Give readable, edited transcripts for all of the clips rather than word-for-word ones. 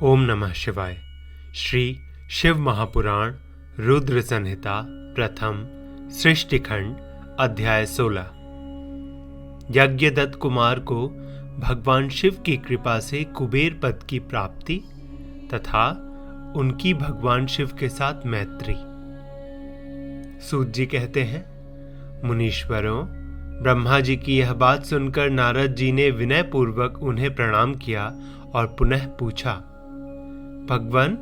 ओम नमः शिवाय। श्री शिव महापुराण रुद्र संहिता प्रथम सृष्टिखंड अध्याय 16। यज्ञदत्त कुमार को भगवान शिव की कृपा से कुबेर पद की प्राप्ति तथा उनकी भगवान शिव के साथ मैत्री। सूत जी कहते हैं, मुनीश्वरों, ब्रह्मा जी की यह बात सुनकर नारद जी ने विनय पूर्वक उन्हें प्रणाम किया और पुनः पूछा, भगवान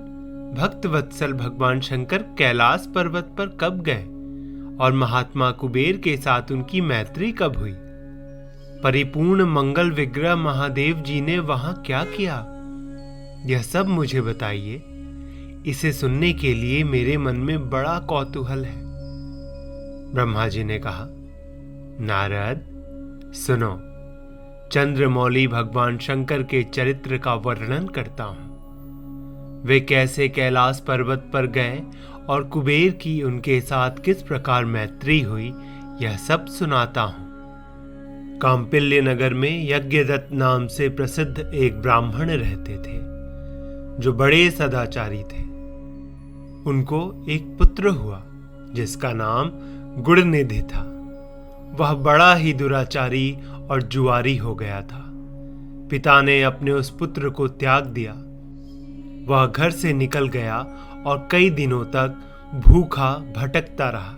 भक्त वत्सल भगवान शंकर कैलाश पर्वत पर कब गए और महात्मा कुबेर के साथ उनकी मैत्री कब हुई? परिपूर्ण मंगल विग्रह महादेव जी ने वहां क्या किया? यह सब मुझे बताइए। इसे सुनने के लिए मेरे मन में बड़ा कौतूहल है। ब्रह्मा जी ने कहा, नारद सुनो, चंद्रमौली भगवान शंकर के चरित्र का वर्णन करता हूं। वे कैसे कैलाश पर्वत पर गए और कुबेर की उनके साथ किस प्रकार मैत्री हुई, यह सब सुनाता हूं। कांपिल्य नगर में यज्ञदत्त नाम से प्रसिद्ध एक ब्राह्मण रहते थे, जो बड़े सदाचारी थे। उनको एक पुत्र हुआ जिसका नाम गुणनिधि था। वह बड़ा ही दुराचारी और जुआरी हो गया था। पिता ने अपने उस पुत्र को त्याग दिया। वह घर से निकल गया और कई दिनों तक भूखा भटकता रहा।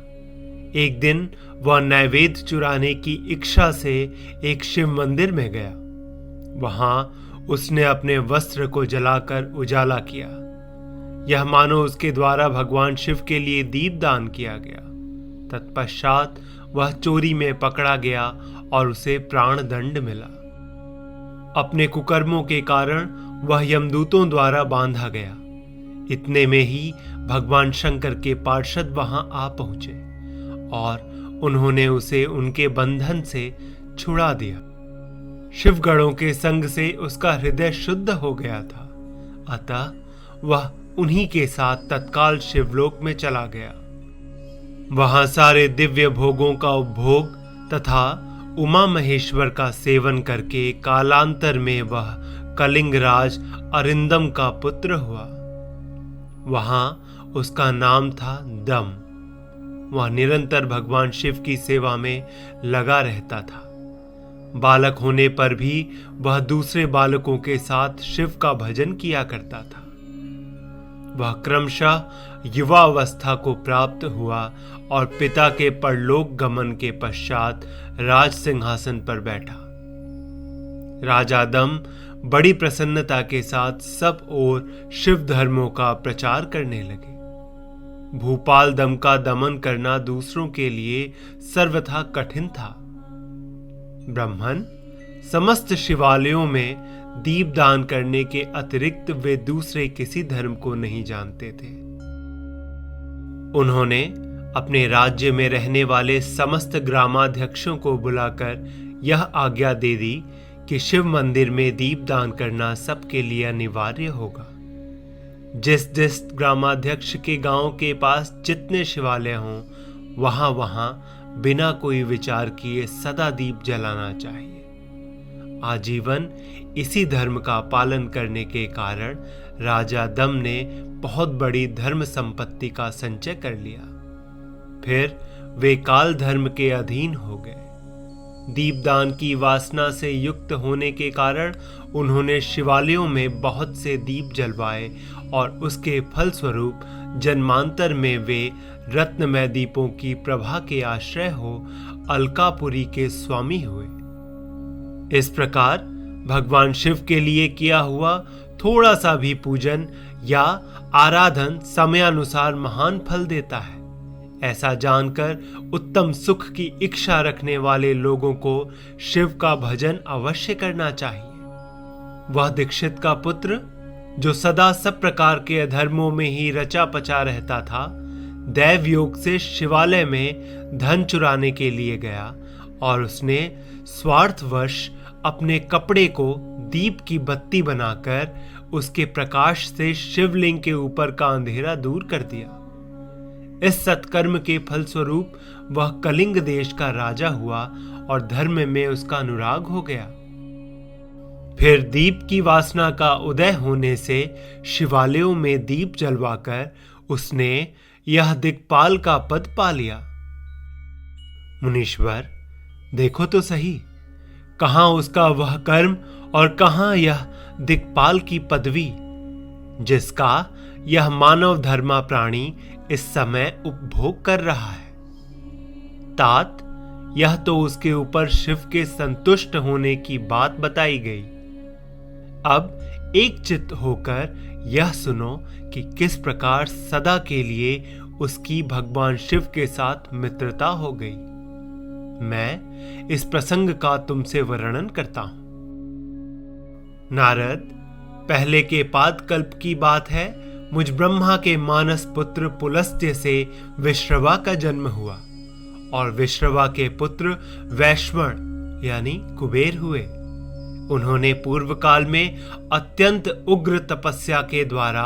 एक दिन वह नैवेद्य चुराने की इच्छा से एक शिव मंदिर में गया। वहां उसने अपने वस्त्र को जलाकर उजाला किया। यह मानो उसके द्वारा भगवान शिव के लिए दीपदान किया गया। तत्पश्चात वह चोरी में पकड़ा गया और उसे प्राण दंड मिला। अपने कुकर्मों के कारण वह यमदूतों द्वारा बांधा गया। इतने में ही भगवान शंकर के पार्षद वहां आ पहुंचे और उन्होंने उसे उनके बंधन से छुड़ा दिया। शिवगणों के संग से उसका हृदय शुद्ध हो गया था। अतः वह उन्हीं के साथ तत्काल शिवलोक में चला गया। वहां सारे दिव्य भोगों का उपभोग तथा उमा महेश्वर का सेवन करके कालांतर में वह कलिंगराज अरिंदम का पुत्र हुआ। वहां उसका नाम था दम। वह निरंतर भगवान शिव की सेवा में लगा रहता था। बालक होने पर भी वह दूसरे बालकों के साथ शिव का भजन किया करता था। वह क्रमशः युवावस्था को प्राप्त हुआ और पिता के परलोक गमन के पश्चात राज सिंहासन पर बैठा। राजा दम बड़ी प्रसन्नता के साथ सब ओर शिव धर्मों का प्रचार करने लगे। भूपाल दम का दमन करना दूसरों के लिए सर्वथा कठिन था। ब्राह्मण समस्त शिवालयों में दीपदान करने के अतिरिक्त वे दूसरे किसी धर्म को नहीं जानते थे। उन्होंने अपने राज्य में रहने वाले समस्त ग्रामाध्यक्षों को बुलाकर यह आज्ञा दे दी कि शिव मंदिर में दीपदान करना सबके लिए अनिवार्य होगा। जिस जिस ग्रामाध्यक्ष के गांव के पास जितने शिवालय हों, वहां वहां बिना कोई विचार किए सदा दीप जलाना चाहिए। आजीवन इसी धर्म का पालन करने के कारण राजा दम ने बहुत बड़ी धर्म संपत्ति का संचय कर लिया। फिर वे काल धर्म के अधीन हो गए। दीपदान की वासना से युक्त होने के कारण उन्होंने शिवालयों में बहुत से दीप जलवाए और उसके फलस्वरूप जन्मांतर में वे रत्नमय दीपों की प्रभा के आश्रय हो अलकापुरी के स्वामी हुए। इस प्रकार भगवान शिव के लिए किया हुआ थोड़ा सा भी पूजन या आराधन समयानुसार महान फल देता है। ऐसा जानकर उत्तम सुख की इच्छा रखने वाले लोगों को शिव का भजन अवश्य करना चाहिए। वह दीक्षित का पुत्र, जो सदा सब प्रकार के अधर्मों में ही रचा पचा रहता था, दैव योग से शिवालय में धन चुराने के लिए गया और उसने स्वार्थवश अपने कपड़े को दीप की बत्ती बनाकर उसके प्रकाश से शिवलिंग के ऊपर का अंधेरा दूर कर दिया। इस सत्कर्म के फलस्वरूप वह कलिंग देश का राजा हुआ और धर्म में उसका अनुराग हो गया। फिर दीप की वासना का उदय होने से शिवालयों में दीप जलवाकर उसने यह दिक्पाल का पद पा लिया। मुनीश्वर, देखो तो सही, कहां उसका वह कर्म और कहां यह दिक्पाल की पदवी जिसका यह मानव धर्मा प्राणी इस समय उपभोग कर रहा है। तात, यह तो उसके ऊपर शिव के संतुष्ट होने की बात बताई गई। अब एक चित्त होकर यह सुनो कि किस प्रकार सदा के लिए उसकी भगवान शिव के साथ मित्रता हो गई। मैं इस प्रसंग का तुमसे वर्णन करता हूं। नारद, पहले के पादकल्प की बात है। मुझ ब्रह्मा के मानस पुत्र पुलस्त्य से विश्रवा का जन्म हुआ और विश्रवा के पुत्र वैश्वण यानी कुबेर हुए। उन्होंने पूर्व काल में अत्यंत उग्र तपस्या के द्वारा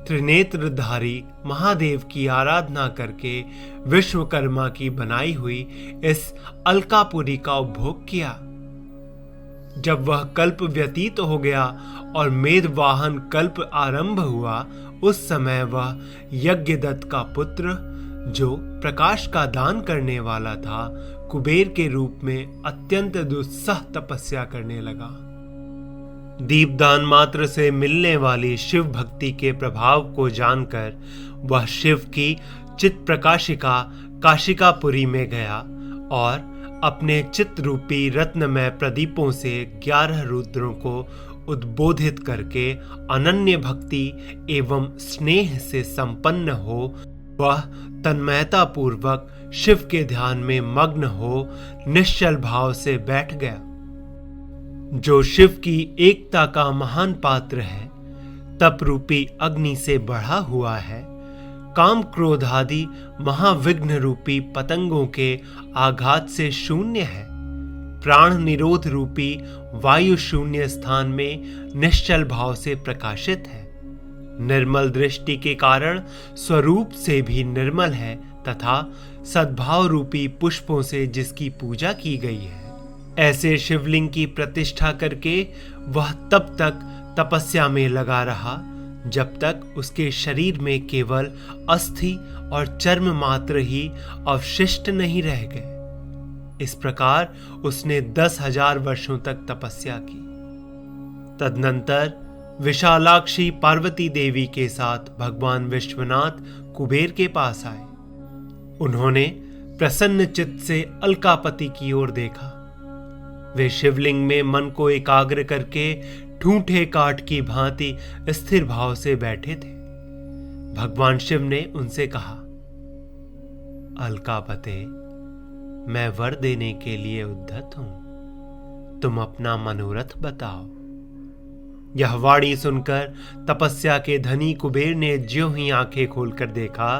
त्रिनेत्रधारी महादेव की आराधना करके विश्वकर्मा की बनाई हुई इस अलकापुरी का उपभोग किया। जब वह कल्प व्यतीत हो गया और मेदवाहन कल्प आरंभ हुआ, उस समय वह यज्ञदत्त का पुत्र, जो प्रकाश का दान करने वाला था, कुबेर के रूप में अत्यंत दुस्सह तपस्या करने लगा। दीपदान मात्र से मिलने वाली शिव भक्ति के प्रभाव को जानकर वह शिव की चित प्रकाशिका काशिकापुरी में गया और अपने चित रूपी रत्नमय प्रदीपों से 11 रुद्रों को उद्बोधित करके अनन्य भक्ति एवं स्नेह से संपन्न हो वह तन्मयता पूर्वक शिव के ध्यान में मग्न हो निश्चल भाव से बैठ गया। जो शिव की एकता का महान पात्र है, तप रूपी अग्नि से बढ़ा हुआ है, काम क्रोध आदि महाविघ्न रूपी पतंगों के आघात से शून्य है, प्राण निरोध रूपी वायु शून्य स्थान में निश्चल भाव से प्रकाशित है, निर्मल दृष्टि के कारण स्वरूप से भी निर्मल है तथा सद्भाव रूपी पुष्पों से जिसकी पूजा की गई है। ऐसे शिवलिंग की प्रतिष्ठा करके वह तब तक तपस्या में लगा रहा जब तक उसके शरीर में केवल अस्थि और चर्म मात्र ही अवशिष्ट नहीं रह गए। इस प्रकार उसने 10,000 वर्षों तक तपस्या की। तदनंतर विशालाक्षी पार्वती देवी के साथ भगवान विश्वनाथ कुबेर के पास आए। उन्होंने प्रसन्न चित्त से अलकापति की ओर देखा। वे शिवलिंग में मन को एकाग्र करके ठूंठे काठ की भांति स्थिर भाव से बैठे थे। भगवान शिव ने उनसे कहा, अलकापते, मैं वर देने के लिए उद्यत हूं, तुम अपना मनोरथ बताओ। यह वाणी सुनकर तपस्या के धनी कुबेर ने ज्यों ही आंखें खोलकर देखा,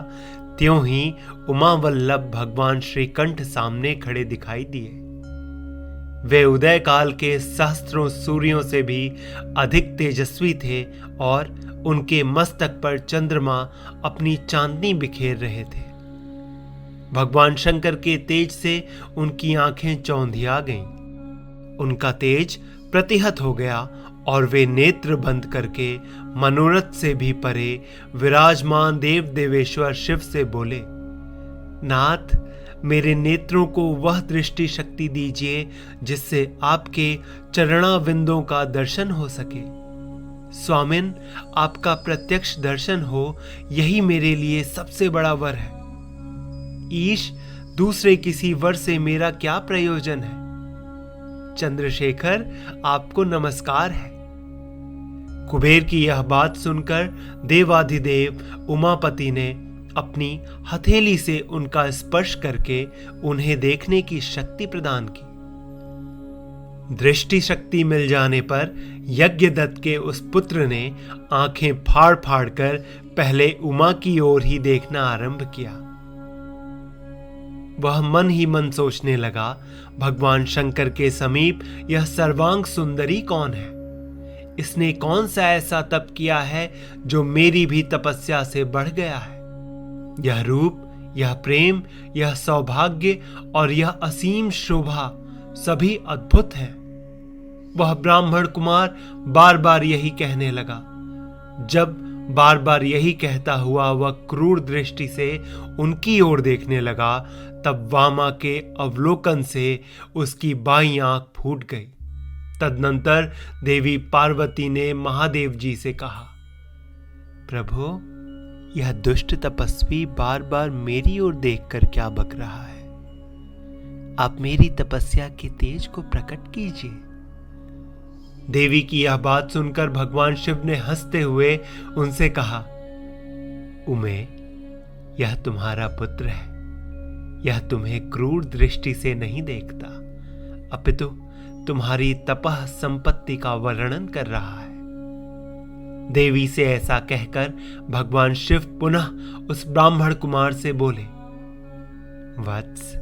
त्यों ही उमावल्लभ भगवान श्रीकंठ सामने खड़े दिखाई दिए। वे उदय काल के सहस्त्रों सूर्यों से भी अधिक तेजस्वी थे और उनके मस्तक पर चंद्रमा अपनी चांदनी बिखेर रहे थे। भगवान शंकर के तेज से उनकी आंखें चौंधिया गईं। उनका तेज प्रतिहत हो गया और वे नेत्र बंद करके मनोरथ से भी परे विराजमान देव देवेश्वर शिव से बोले, नाथ, मेरे नेत्रों को वह दृष्टि शक्ति दीजिए जिससे आपके चरणाविंदों का दर्शन हो सके। स्वामिन, आपका प्रत्यक्ष दर्शन हो, यही मेरे लिए सबसे बड़ा वर है। ईश, दूसरे किसी वर से मेरा क्या प्रयोजन है। चंद्रशेखर, आपको नमस्कार है। कुबेर की यह बात सुनकर देवाधिदेव उमापति ने अपनी हथेली से उनका स्पर्श करके उन्हें देखने की शक्ति प्रदान की। दृष्टि शक्ति मिल जाने पर यज्ञदत्त के उस पुत्र ने आंखें फाड़ फाड़ कर पहले उमा की ओर ही देखना आरंभ किया। वह मन ही मन सोचने लगा, भगवान शंकर के समीप यह सर्वांग सुंदरी कौन है? इसने कौन सा ऐसा तप किया है जो मेरी भी तपस्या से बढ़ गया है? यह रूप, यह प्रेम, यह सौभाग्य और यह असीम शोभा सभी अद्भुत है। वह ब्राह्मण कुमार बार बार यही कहने लगा। जब बार बार यही कहता हुआ वह क्रूर दृष्टि से उनकी ओर देखने लगा, तब वामा के अवलोकन से उसकी बाईं आंख फूट गई। तदनंतर देवी पार्वती ने महादेव जी से कहा, प्रभु, यह दुष्ट तपस्वी बार बार मेरी ओर देखकर क्या बक रहा है? आप मेरी तपस्या के तेज को प्रकट कीजिए। देवी की यह बात सुनकर भगवान शिव ने हंसते हुए उनसे कहा, उमे, यह तुम्हारा पुत्र है। यह तुम्हें क्रूर दृष्टि से नहीं देखता, अपितु तुम्हारी तपह संपत्ति का वर्णन कर रहा है। देवी से ऐसा कहकर भगवान शिव पुनः उस ब्राह्मण कुमार से बोले, वत्स,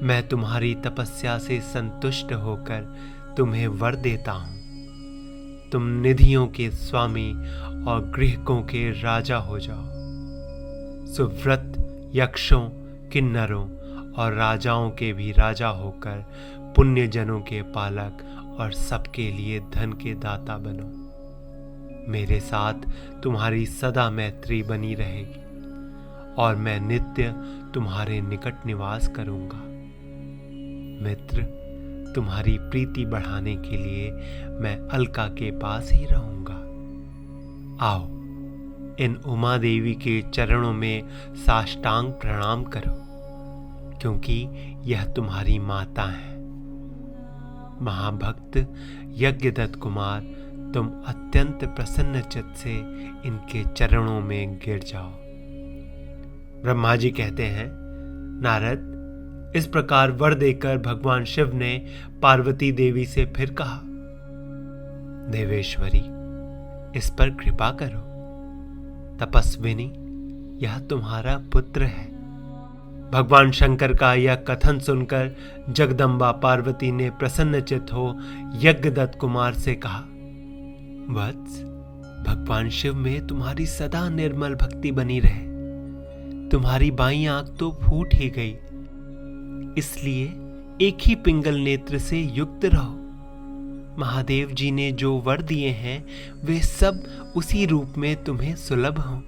मैं तुम्हारी तपस्या से संतुष्ट होकर तुम्हें वर देता हूं। तुम निधियों के स्वामी और गृहकों के राजा हो जाओ। सुव्रत यक्षों, किन्नरों और राजाओं के भी राजा होकर पुण्य जनों के पालक और सबके लिए धन के दाता बनो। मेरे साथ तुम्हारी सदा मैत्री बनी रहेगी और मैं नित्य तुम्हारे निकट निवास करूंगा। मित्र, तुम्हारी प्रीति बढ़ाने के लिए मैं अलका के पास ही रहूंगा। आओ, इन उमा देवी के चरणों में साष्टांग प्रणाम करो, क्योंकि यह तुम्हारी माता है। महाभक्त यज्ञदत्त कुमार, तुम अत्यंत प्रसन्नचित्त से इनके चरणों में गिर जाओ। ब्रह्मा जी कहते हैं, नारद, इस प्रकार वर देकर भगवान शिव ने पार्वती देवी से फिर कहा, देवेश्वरी, इस पर कृपा करो। तपस्विनी, यह तुम्हारा पुत्र है। भगवान शंकर का यह कथन सुनकर जगदम्बा पार्वती ने प्रसन्नचित्त हो यज्ञदत्त कुमार से कहा, वत्स, भगवान शिव में तुम्हारी सदा निर्मल भक्ति बनी रहे। तुम्हारी बाईं आंख तो फूट ही गई, इसलिए एक ही पिंगल नेत्र से युक्त रहो। महादेव जी ने जो वर दिए हैं वे सब उसी रूप में तुम्हें सुलभ हों।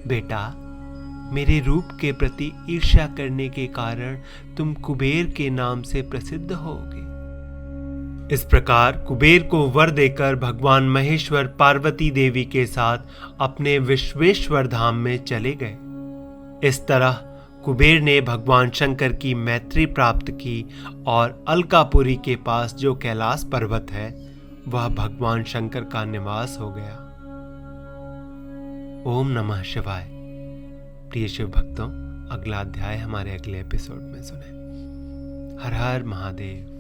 बेटा, मेरे रूप के प्रति ईर्ष्या करने के कारण तुम कुबेर के नाम से प्रसिद्ध होगे। इस प्रकार कुबेर को वर देकर भगवान महेश्वर पार्वती देवी के साथ अपने विश्वेश्वर धाम में चले गए। इस तरह कुबेर ने भगवान शंकर की मैत्री प्राप्त की और अलकापुरी के पास जो कैलाश पर्वत है वह भगवान शंकर का निवास हो गया। ओम नमः शिवाय। प्रिय शिव भक्तों, अगला अध्याय हमारे अगले एपिसोड में सुने। हर हर महादेव।